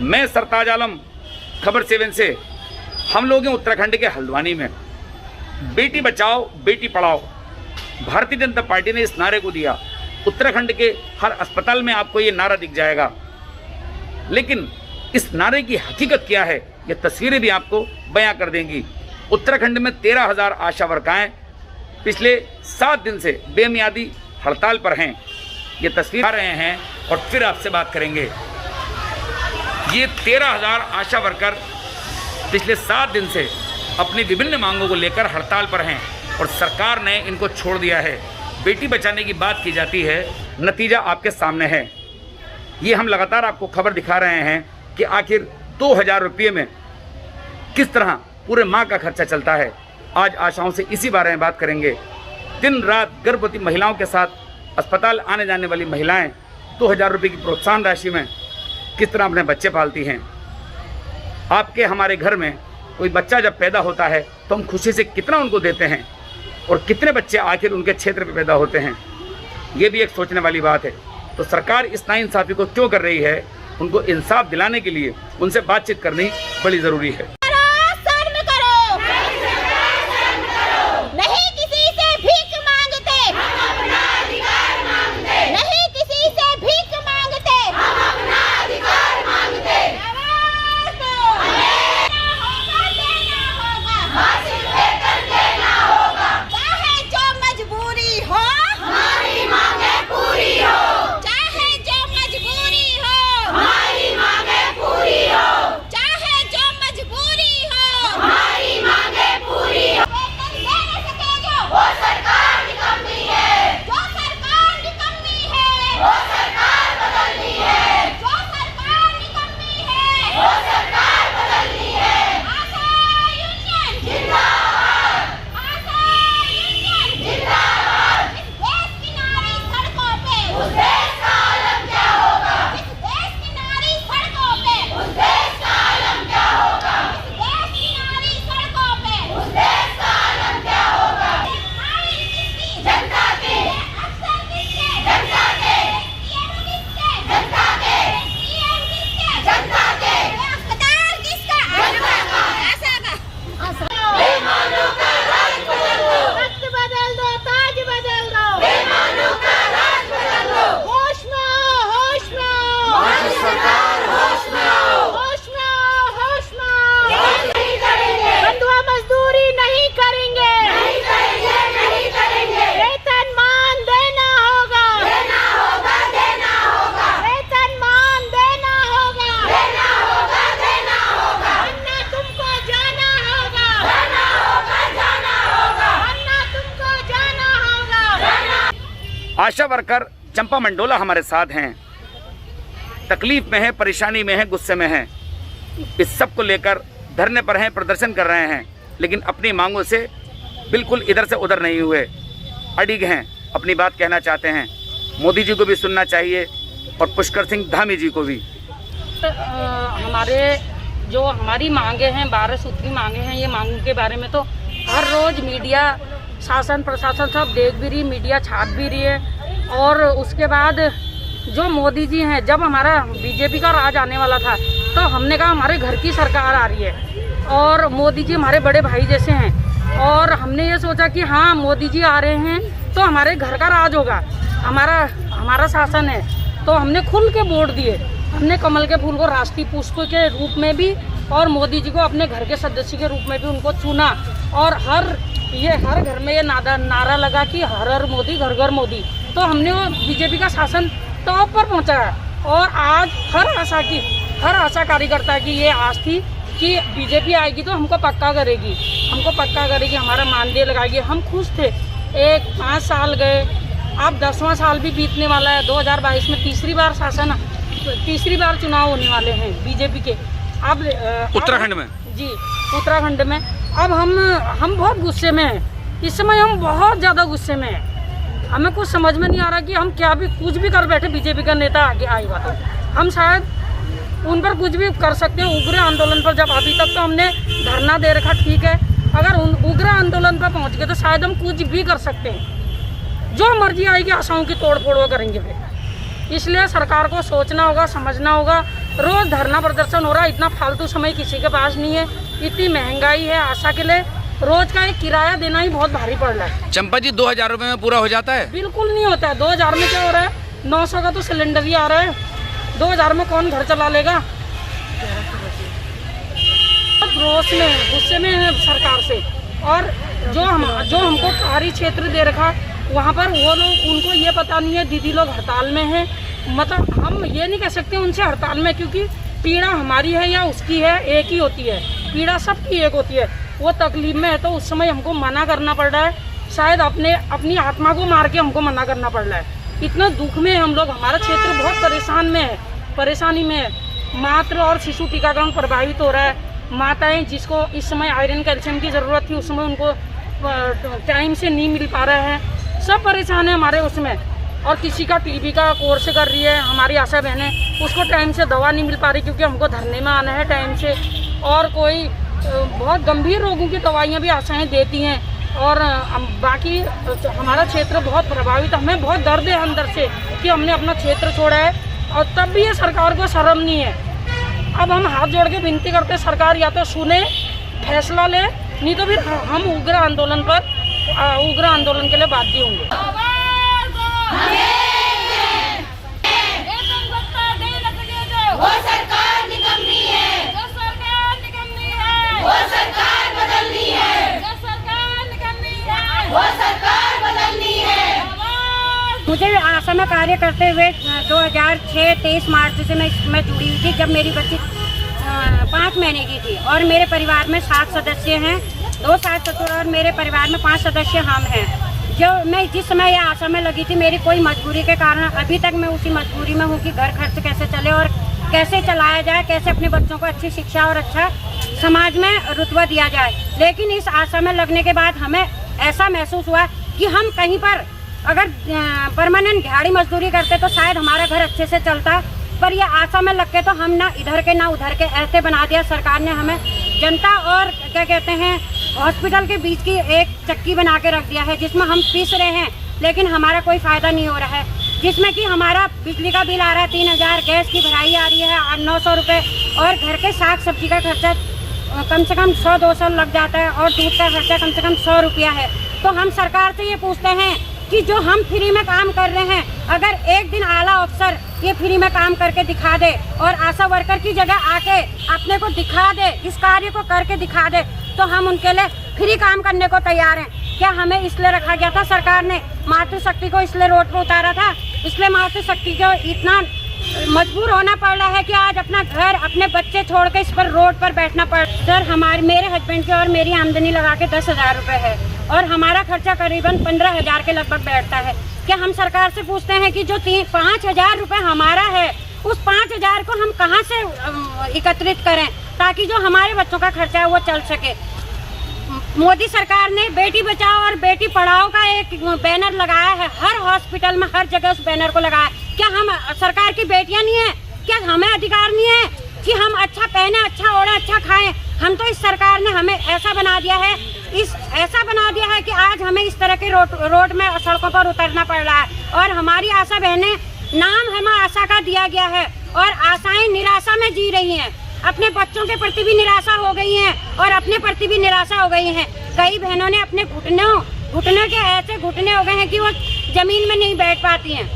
मैं सरताज आलम, खबर 7 से। हम लोग हैं उत्तराखंड के हल्द्वानी में। बेटी बचाओ बेटी पढ़ाओ, भारतीय जनता पार्टी ने इस नारे को दिया। उत्तराखंड के हर अस्पताल में आपको ये नारा दिख जाएगा, लेकिन इस नारे की हकीकत क्या है ये तस्वीरें भी आपको बयां कर देंगी। उत्तराखंड में 13,000 आशा वर्कराएं पिछले 7 दिन से बेमियादी हड़ताल पर हैं। ये तस्वीर आ रहे हैं और फिर आपसे बात करेंगे। ये 13,000 आशा वर्कर पिछले 7 दिन से अपनी विभिन्न मांगों को लेकर हड़ताल पर हैं और सरकार ने इनको छोड़ दिया है। बेटी बचाने की बात की जाती है, नतीजा आपके सामने है। ये हम लगातार आपको खबर दिखा रहे हैं कि आखिर 2,000 रुपये में किस तरह पूरे माह का खर्चा चलता है। आज आशाओं से इसी बारे में बात करेंगे। दिन रात गर्भवती महिलाओं के साथ अस्पताल आने जाने वाली महिलाएं 2,000 रुपये की प्रोत्साहन राशि में किस तरह अपने बच्चे पालती हैं। आपके हमारे घर में कोई बच्चा जब पैदा होता है तो हम खुशी से कितना उनको देते हैं और कितने बच्चे आखिर उनके क्षेत्र में पैदा होते हैं, ये भी एक सोचने वाली बात है। तो सरकार इस नाइंसाफ़ी को क्यों कर रही है, उनको इंसाफ दिलाने के लिए उनसे बातचीत करनी बड़ी ज़रूरी है। आशा वर्कर चंपा मंडोला हमारे साथ हैं। तकलीफ में है, परेशानी में है, गुस्से में हैं। इस सब को लेकर धरने पर हैं, प्रदर्शन कर रहे हैं, लेकिन अपनी मांगों से बिल्कुल इधर से उधर नहीं हुए, अडिग हैं, अपनी बात कहना चाहते हैं। मोदी जी को भी सुनना चाहिए और पुष्कर सिंह धामी जी को भी। हमारी मांगे हैं, 12 सूत्री मांगे हैं। ये मांगों के बारे में तो हर रोज़ मीडिया, शासन प्रशासन सब देख भी रही, मीडिया छाप भी रही है। और उसके बाद जो मोदी जी हैं, जब हमारा बीजेपी का राज आने वाला था तो हमने कहा हमारे घर की सरकार आ रही है और मोदी जी हमारे बड़े भाई जैसे हैं, और हमने ये सोचा कि हाँ मोदी जी आ रहे हैं तो हमारे घर का राज होगा, हमारा शासन है। तो हमने खुल के वोट दिए। हमने कमल के फूल को राष्ट्रीय पुष्प के रूप में भी और मोदी जी को अपने घर के सदस्य के रूप में भी उनको चुना। और हर घर में ये नारा लगा कि हर हर मोदी, घर घर मोदी। तो हमने वो बीजेपी का शासन टॉप पर पहुंचाया। और आज हर आशा कार्यकर्ता की ये आस थी कि बीजेपी आएगी तो हमको पक्का करेगी, हमारा मानदेय लगाएगी। हम खुश थे। 5 साल गए, अब 10वां साल भी बीतने वाला है। 2022 में तीसरी बार चुनाव होने वाले हैं बीजेपी के। अब उत्तराखंड में, जी उत्तराखंड में अब हम बहुत गुस्से में हैं। इस समय हम बहुत ज़्यादा गुस्से में हैं। हमें कुछ समझ में नहीं आ रहा कि हम कुछ भी कर बैठे। बीजेपी का नेता आगे आएगा तो हम शायद उन पर कुछ भी कर सकते हैं। उग्र आंदोलन पर जब अभी तक तो हमने धरना दे रखा, ठीक है, अगर उग्र आंदोलन पर पहुंच गए तो शायद हम कुछ भी कर सकते हैं। जो मर्जी आएगी आशाओं की तोड़ फोड़ वो करेंगे फिर। इसलिए सरकार को सोचना होगा, समझना होगा रोज धरना प्रदर्शन हो रहा है। इतना फालतू समय किसी के पास नहीं है। इतनी महंगाई है, आशा के लिए रोज का एक किराया देना ही बहुत भारी पड़ रहा है। चंपा जी 2000 रुपये में पूरा हो जाता है? बिल्कुल नहीं होता है। 2000 में क्या हो रहा है, 900 का तो सिलेंडर ही आ रहा है। 2000 में कौन घर चला लेगा। रोष में, गुस्से में है सरकार से। और जो हमको कार्य क्षेत्र दे रखा, वहाँ पर वो लोग, उनको ये पता नहीं है दीदी लोग हड़ताल में हैं। मतलब हम ये नहीं कह सकते उनसे हड़ताल में, क्योंकि पीड़ा हमारी है या उसकी है, एक ही होती है। पीड़ा सबकी एक होती है। वो तकलीफ में है तो उस समय हमको मना करना पड़ रहा है। शायद अपनी आत्मा को मार के हमको मना करना पड़ रहा है। इतना दुख में हम लोग, हमारा क्षेत्र बहुत परेशानी में है। मातृ और शिशु टीकाकरण प्रभावित हो रहा है। माताएं जिसको इस समय आयरन कैल्शियम की ज़रूरत थी, उस समय उनको टाइम से नहीं मिल पा रहा है। सब परेशान है हमारे उसमें। और किसी का टीबी का कोर्स कर रही है हमारी आशा बहनें, उसको टाइम से दवा नहीं मिल पा रही क्योंकि हमको धरने में आना है टाइम से। और कोई बहुत गंभीर रोगों की दवाइयाँ भी आशाएँ देती हैं। और बाकी हमारा क्षेत्र बहुत प्रभावित, हमें बहुत दर्द है अंदर से कि हमने अपना क्षेत्र छोड़ा है। और तब भी ये सरकार को शर्म नहीं है। अब हम हाथ जोड़ के विनती करते हैं, सरकार या तो सुने, फैसला ले, नहीं तो फिर हम उग्र आंदोलन के लिए बाध्य होंगे। वो सरकार निकम्मी है, वो सरकार निकम्मी है, वो सरकार बदलनी है, वो सरकार निकम्मी है, वो सरकार बदलनी है। मुझे आशा में कार्य करते हुए 2006 23 मार्च से मैं इसमें जुड़ी हुई थी, जब मेरी बच्ची 5 महीने की थी। और मेरे परिवार में 7 सदस्य हैं, 2 सास ससुर और मेरे परिवार में 5 सदस्य हम हैं। जिस समय ये आशा में लगी थी, मेरी कोई मजबूरी के कारण अभी तक मैं उसी मजबूरी में हूँ कि घर खर्च कैसे चले और कैसे चलाया जाए, कैसे अपने बच्चों को अच्छी शिक्षा और अच्छा समाज में रुतबा दिया जाए। लेकिन इस आशा में लगने के बाद हमें ऐसा महसूस हुआ कि हम कहीं पर अगर परमानेंट दिहाड़ी मजदूरी करते तो शायद हमारा घर अच्छे से चलता। पर ये आशा में लग के तो हम ना इधर के ना उधर के ऐसे बना दिया सरकार ने हमें। जनता और क्या कहते हैं हॉस्पिटल के बीच की एक चक्की बना के रख दिया है, जिसमें हम पीस रहे हैं लेकिन हमारा कोई फ़ायदा नहीं हो रहा है। जिसमें कि हमारा बिजली का बिल आ रहा है 3000, गैस की भराई आ रही है 800-900 रुपये, और घर के साग सब्जी का खर्चा कम से कम 100-200 लग जाता है, और दूध का खर्चा कम से कम 100 रुपया है। तो हम सरकार से ये पूछते हैं कि जो हम फ्री में काम कर रहे हैं, अगर एक दिन आला अफसर ये फ्री में काम करके दिखा दे और आशा वर्कर की जगह आके अपने को दिखा दे, इस कार्य को करके दिखा दे, तो हम उनके लिए फ्री काम करने को तैयार हैं। क्या हमें इसलिए रखा गया था सरकार ने, मातृशक्ति को इसलिए रोड पर उतारा था, इसलिए मातृशक्ति को इतना मजबूर होना पड़ रहा है कि आज अपना घर, अपने बच्चे छोड़ के इस पर रोड पर बैठना पड़। सर मेरे हस्बैंड की और मेरी आमदनी लगा के 10,000 रुपये है, और हमारा खर्चा करीबन 15,000 के लगभग बैठता है। क्या हम सरकार से पूछते हैं कि जो 5,000 रुपये हमारा है, उस 5,000 को हम कहां से एकत्रित करें ताकि जो हमारे बच्चों का खर्चा है वो चल सके। मोदी सरकार ने बेटी बचाओ और बेटी पढ़ाओ का एक बैनर लगाया है, हर हॉस्पिटल में हर जगह उस बैनर को लगाया। क्या हम सरकार की बेटियां नहीं है? क्या हमें अधिकार नहीं है कि हम अच्छा पहने, अच्छा ओढ़े, अच्छा खाएं? हम तो इस सरकार ने हमें ऐसा बना दिया है कि आज हमें इस तरह के रोड में सड़कों पर उतरना पड़ रहा है। और हमारी आशा बहनें, नाम हमें आशा का दिया गया है और आशाएं निराशा में जी रही हैं। अपने बच्चों के प्रति भी निराशा हो गई हैं और अपने प्रति भी निराशा हो गई हैं। कई बहनों ने अपने घुटनों के ऐसे घुटने हो गए हैं कि वो जमीन में नहीं बैठ पाती हैं।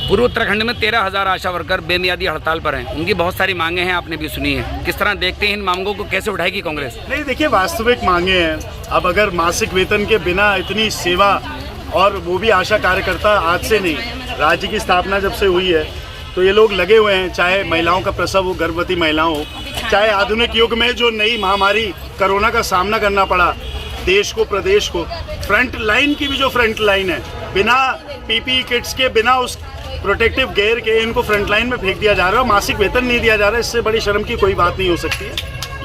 पूर्व उत्तराखंड में 13,000 आशा वर्कर बेमियादी हड़ताल पर हैं। उनकी बहुत सारी मांगे हैं, आपने भी सुनी है। किस तरह देखते हैं इन मांगों को, कैसे उठाएगी कांग्रेस? नहीं, देखिए, वास्तविक मांगे हैं। अब अगर मासिक वेतन के बिना इतनी सेवा, और वो भी आशा कार्यकर्ता आज से नहीं, राज्य की स्थापना जब से हुई है तो ये लोग लगे हुए हैं। चाहे महिलाओं का प्रसव हो, गर्भवती महिलाओं हो, चाहे आधुनिक युग में जो नई महामारी कोरोना का सामना करना पड़ा देश को, प्रदेश को, फ्रंट लाइन की भी जो फ्रंट लाइन है, बिना पीपीई किट्स के, बिना उस प्रोटेक्टिव गेयर के इनको फ्रंट लाइन में फेंक दिया जा रहा है, मासिक वेतन नहीं दिया जा रहा है। इससे बड़ी शर्म की कोई बात नहीं हो सकती है।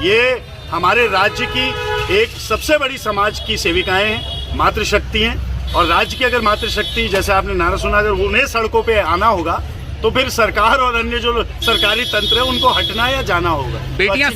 ये हमारे राज्य की एक सबसे बड़ी समाज की सेविकाएं हैं, मातृशक्ति हैं। और राज्य की अगर मातृशक्ति, जैसे आपने नारा सुना, अगर उन्हें सड़कों पे आना होगा तो फिर सरकार और अन्य जो सरकारी तंत्र है उनको हटना या जाना होगा। बेटियां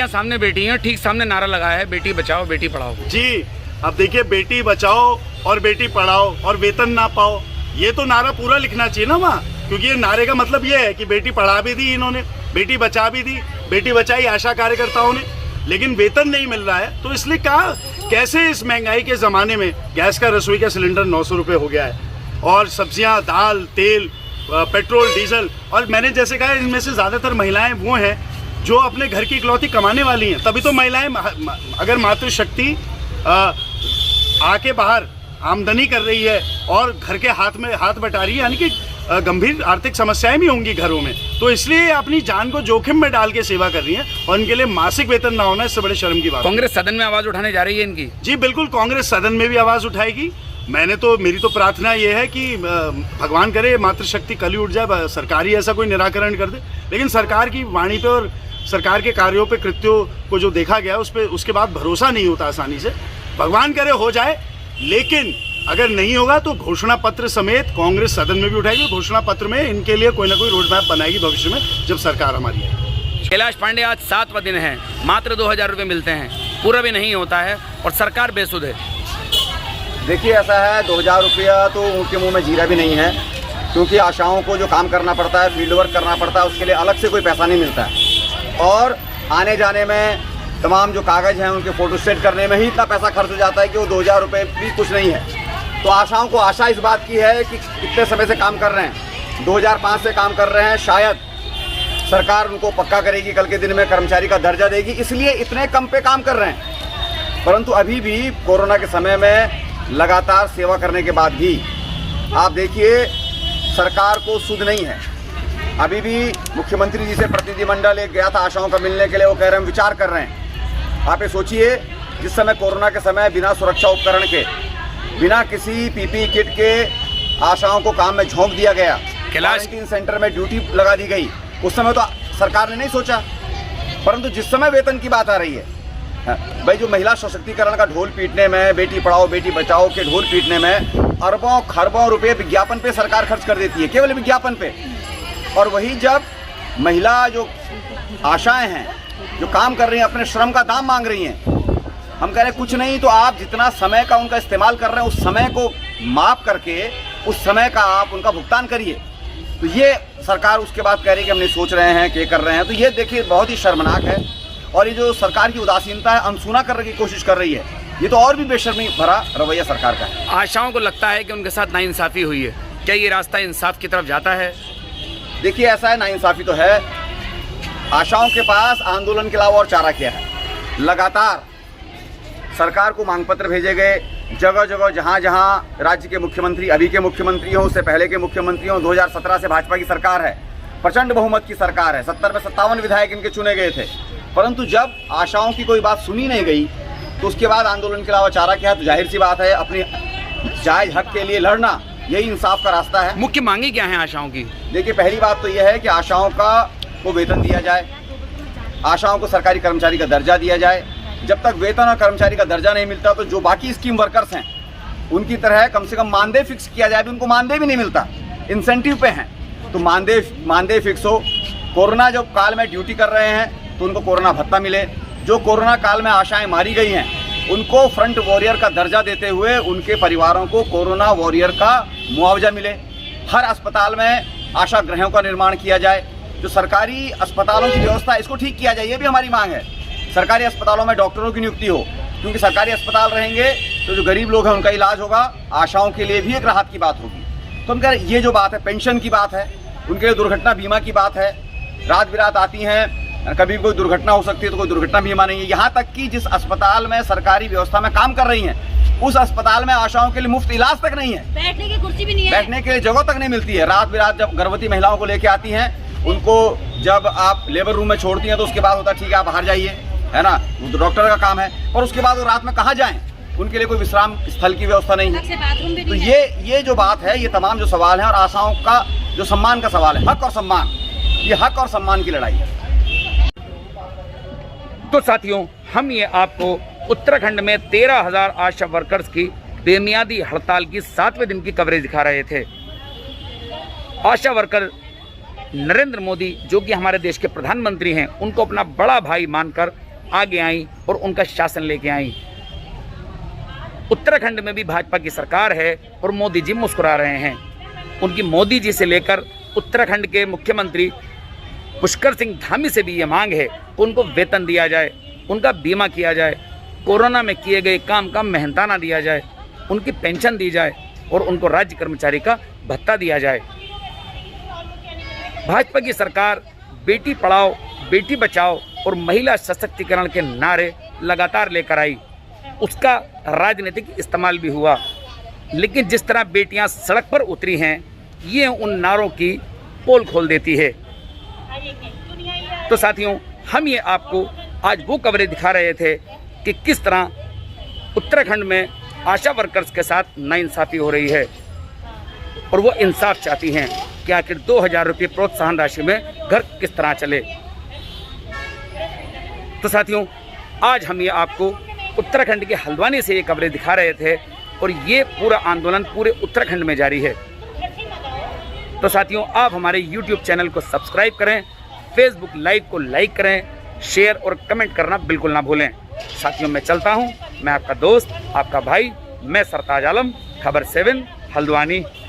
सामने बैठी हैं, ठीक सामने नारा लगाया है बेटी बचाओ बेटी पढ़ाओ। जी, अब देखिए, बेटी बचाओ और बेटी पढ़ाओ और वेतन ना पाओ, ये तो नारा पूरा लिखना चाहिए ना वहाँ, क्योंकि ये नारे का मतलब ये है कि बेटी पढ़ा भी दी इन्होंने, बेटी बचा भी दी, बेटी बचाई आशा कार्यकर्ताओं ने, लेकिन वेतन नहीं मिल रहा है। तो इसलिए कहा कैसे इस महंगाई के ज़माने में गैस का रसोई का सिलेंडर 900 रुपये हो गया है, और सब्जियां, दाल, तेल, पेट्रोल, डीजल, और मैंने जैसे कहा इनमें से ज़्यादातर महिलाएं वो हैं जो अपने घर की इकलौती कमाने वाली हैं। तभी तो महिलाएं अगर मातृशक्ति आके बाहर आमदनी कर रही है और घर के हाथ में हाथ बटा रही है, यानी कि गंभीर आर्थिक समस्याएं भी होंगी घरों में, तो इसलिए अपनी जान को जोखिम में डाल के सेवा कर रही हैं, और इनके लिए मासिक वेतन ना होना इससे बड़े शर्म की बात। कांग्रेस सदन में आवाज उठाने जा रही है इनकी? जी बिल्कुल, कांग्रेस सदन में भी आवाज उठाएगी। मेरी तो प्रार्थना ये है कि भगवान करे मातृशक्ति कल ही उठ जाए, सरकार ही ऐसा कोई निराकरण कर दे, लेकिन सरकार की वाणी पे और सरकार के कार्यों पे, कृत्यों को जो देखा गया उस पे, उसके बाद भरोसा नहीं होता आसानी से। भगवान करे हो जाए, लेकिन अगर नहीं होगा तो घोषणा पत्र समेत कांग्रेस सदन में भी उठाएगी। घोषणा पत्र में इनके लिए कोई ना कोई रोड मैप बनाएगी भविष्य में, जब सरकार हमारी आएगी। कैलाश पांडे, आज 7वां दिन है, मात्र 2000 रुपये मिलते हैं, पूरा भी नहीं होता है और सरकार बेसुध है। देखिए, ऐसा है 2000 रुपया तो उनके मुंह में जीरा भी नहीं है, क्योंकि आशाओं को जो काम करना पड़ता है, फील्ड वर्क करना पड़ता है, उसके लिए अलग से कोई पैसा नहीं मिलता है, और आने जाने में तमाम जो कागज़ हैं उनके फ़ोटोस्टेट करने में ही इतना पैसा खर्च हो जाता है कि वो 2000 रुपये भी कुछ नहीं है। तो आशाओं को आशा इस बात की है कि कितने समय से काम कर रहे हैं, 2005 से काम कर रहे हैं, शायद सरकार उनको पक्का करेगी, कल के दिन में कर्मचारी का दर्जा देगी, इसलिए इतने कम पे काम कर रहे हैं। परंतु अभी भी कोरोना के समय में लगातार सेवा करने के बाद भी आप देखिए सरकार को सुध नहीं है। अभी भी मुख्यमंत्री जी से प्रतिनिधिमंडल एक गया था आशाओं का मिलने के लिए, वो कह रहे हैं विचार कर रहे हैं। आप ये सोचिए, जिस समय कोरोना के समय बिना सुरक्षा उपकरण के, बिना किसी पीपीई किट के आशाओं को काम में झोंक दिया गया, क्वारंटीन सेंटर में ड्यूटी लगा दी गई, उस समय तो सरकार ने नहीं सोचा। परंतु जिस समय वेतन की बात आ रही है, भाई जो महिला सशक्तिकरण का ढोल पीटने में, बेटी पढ़ाओ बेटी बचाओ के ढोल पीटने में अरबों खरबों रुपए विज्ञापन पे सरकार खर्च कर देती है, केवल विज्ञापन पे। और वही जब महिला जो आशाएं हैं, जो काम कर रही हैं, अपने श्रम का दाम मांग रही हैं, हम कह रहे हैं कुछ नहीं तो आप जितना समय का उनका इस्तेमाल कर रहे हैं, उस समय को माप करके उस समय का आप उनका भुगतान करिए। तो ये सरकार उसके बाद कह रही है कि हम नहीं सोच रहे हैं, क्या कर रहे हैं। तो ये देखिए बहुत ही शर्मनाक है, और ये जो सरकार की उदासीनता है, अनसुना करने की कोशिश कर रही है, ये तो और भी बेशर्मी भरा रवैया सरकार का है। आशाओं को लगता है कि उनके साथ नाइंसाफ़ी हुई है, क्या ये रास्ता इंसाफ की तरफ जाता है? देखिए, ऐसा है, नाइंसाफ़ी तो है। आशाओं के पास आंदोलन के अलावा और चारा क्या है। लगातार सरकार को मांग पत्र भेजे गए, जगह जगह जहाँ जहाँ राज्य के मुख्यमंत्री, अभी के मुख्यमंत्री हों, उससे पहले के मुख्यमंत्री हों, 2017 से भाजपा की सरकार है, प्रचंड बहुमत की सरकार है, 70 में 57 विधायक इनके चुने गए थे। परंतु जब आशाओं की कोई बात सुनी नहीं गई, तो उसके बाद आंदोलन के अलावा चारा क्या है। तो जाहिर सी बात है, अपनी जायज़ हक के लिए लड़ना यही इंसाफ का रास्ता है। मुख्य मांगे क्या हैं आशाओं की? देखिए, पहली बात तो यह है कि आशाओं को वेतन दिया जाए, आशाओं को सरकारी कर्मचारी का दर्जा दिया जाए। जब तक वेतन और कर्मचारी का दर्जा नहीं मिलता, तो जो बाकी स्कीम वर्कर्स हैं उनकी तरह कम से कम मानदेय फिक्स किया जाए। अभी उनको मानदेय भी नहीं मिलता, इंसेंटिव पे हैं, तो मानदेय फिक्स हो। कोरोना जो काल में ड्यूटी कर रहे हैं तो उनको कोरोना भत्ता मिले। जो कोरोना काल में आशाएं मारी गई हैं उनको फ्रंट वॉरियर का दर्जा देते हुए उनके परिवारों को कोरोना वॉरियर का मुआवजा मिले। हर अस्पताल में आशा गृहों का निर्माण किया जाए। जो सरकारी अस्पतालों की व्यवस्था है, इसको ठीक किया जाए, ये भी हमारी मांग है। सरकारी अस्पतालों में डॉक्टरों की नियुक्ति हो, क्योंकि सरकारी अस्पताल रहेंगे तो जो गरीब लोग हैं उनका इलाज होगा, आशाओं के लिए भी एक राहत की बात होगी। तो हम कह रहे हैं, ये जो बात है, पेंशन की बात है, उनके लिए दुर्घटना बीमा की बात है। रात बिरात आती हैं, कभी कोई दुर्घटना हो सकती है तो कोई दुर्घटना बीमा नहीं है। यहाँ तक कि जिस अस्पताल में सरकारी व्यवस्था में काम कर रही हैं, उस अस्पताल में आशाओं के लिए मुफ्त इलाज तक नहीं है, बैठने की कुर्सी भी नहीं है, बैठने के लिए जगह तक नहीं मिलती है। रात बिरात जब गर्भवती महिलाओं को लेके आती हैं, उनको जब आप लेबर रूम में छोड़ती हैं तो उसके बाद होता है ठीक है आप बाहर जाइए, है ना, वो तो डॉक्टर का काम है। पर उसके बाद वो रात में कहाँ जाएं, उनके लिए कोई विश्राम स्थल की व्यवस्था नहीं है। तो ये जो बात है, ये तमाम जो सवाल है, और आशाओं का जो सम्मान का सवाल है, हक और सम्मान, ये हक और सम्मान की लड़ाई है। तो साथियों, हम ये आपको उत्तराखंड में 13,000 आशा वर्कर्स की बेमियादी हड़ताल की 7वें दिन की कवरेज दिखा रहे थे। आशा वर्कर नरेंद्र मोदी जो कि हमारे देश के प्रधानमंत्री हैं, उनको अपना बड़ा भाई मानकर आगे आई और उनका शासन लेके आई। उत्तराखंड में भी भाजपा की सरकार है और मोदी जी मुस्कुरा रहे हैं। उनकी मोदी जी से लेकर उत्तराखंड के मुख्यमंत्री पुष्कर सिंह धामी से भी ये मांग है कि उनको वेतन दिया जाए, उनका बीमा किया जाए, कोरोना में किए गए काम का मेहनताना दिया जाए, उनकी पेंशन दी जाए और उनको राज्य कर्मचारी का भत्ता दिया जाए। भाजपा की सरकार बेटी पढ़ाओ, बेटी बचाओ और महिला सशक्तिकरण के नारे लगातार लेकर आई। उसका राजनीतिक इस्तेमाल भी हुआ, लेकिन जिस तरह बेटियां सड़क पर उतरी हैं, ये उन नारों की पोल खोल देती है। तो साथियों, हम ये आपको आज वो कवरेज दिखा रहे थे कि किस तरह उत्तराखंड में आशा वर्कर्स के साथ नाइंसाफ़ी हो रही है और वो इंसाफ चाहती हैं कि आखिर 2000 रुपये प्रोत्साहन राशि में घर किस तरह चले। तो साथियों, आज हम ये आपको उत्तराखंड के हल्द्वानी से ये कवरेज दिखा रहे थे और ये पूरा आंदोलन पूरे उत्तराखंड में जारी है। तो साथियों, आप हमारे YouTube चैनल को सब्सक्राइब करें, फेसबुक लाइव को लाइक करें, शेयर और कमेंट करना बिल्कुल ना भूलें। साथियों, मैं चलता हूं, मैं आपका दोस्त, आपका भाई, मैं सरताज आलम, खबर 7 हल्द्वानी।